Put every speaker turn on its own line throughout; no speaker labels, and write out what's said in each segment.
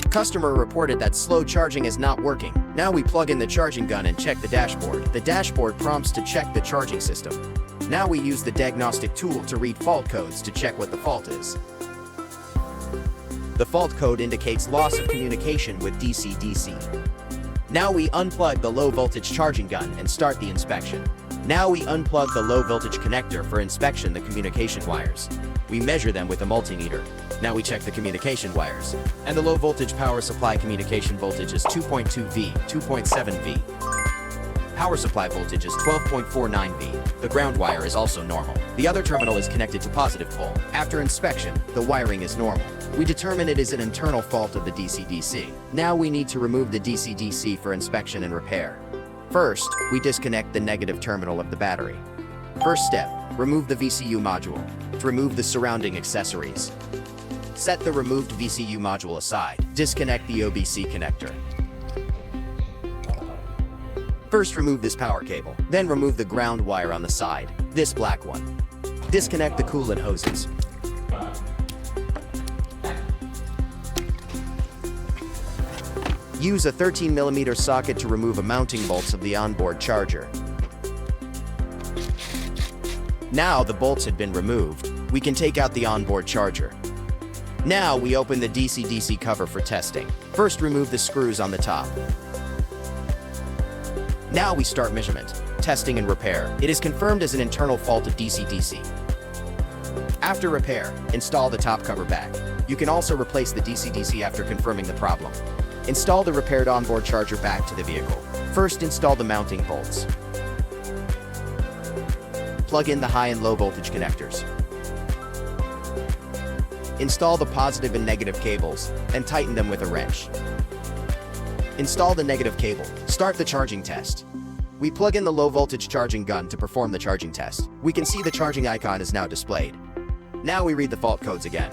Customer reported that slow charging is not working. Now we plug in the charging gun and check the dashboard. The dashboard prompts to check the charging system. Now we use the diagnostic tool to read fault codes to check what the fault is. The fault code indicates loss of communication with DC-DC. Now we unplug the low voltage charging gun and start the inspection. Now we unplug the low voltage connector for inspection the communication wires. We measure them with a multimeter. Now we check the communication wires. And the low voltage power supply communication voltage is 2.2 V, 2.7 V. Power supply voltage is 12.49 V. The ground wire is also normal. The other terminal is connected to positive pole. After inspection, the wiring is normal. We determine it is an internal fault of the DC-DC. Now we need to remove the DC-DC for inspection and repair. First, we disconnect the negative terminal of the battery. First step, remove the VCU module. Remove the surrounding accessories. Set the removed VCU module aside. Disconnect the OBC connector. First, remove this power cable. Then remove the ground wire on the side, this black one. Disconnect the coolant hoses. Use a 13mm socket to remove a mounting bolts of the onboard charger. Now the bolts had been removed, we can take out the onboard charger. Now we open the DC-DC cover for testing. First, remove the screws on the top. Now we start measurement, testing and repair. It is confirmed as an internal fault of DC-DC. After repair, install the top cover back. You can also replace the DC-DC after confirming the problem. Install the repaired onboard charger back to the vehicle. First, install the mounting bolts. Plug in the high and low voltage connectors. Install the positive and negative cables and tighten them with a wrench. Install the negative cable. Start the charging test. We plug in the low voltage charging gun to perform the charging test. We can see the charging icon is now displayed. Now we read the fault codes again.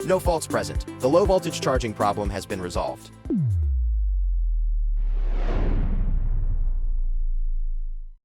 No faults present. The low voltage charging problem has been resolved.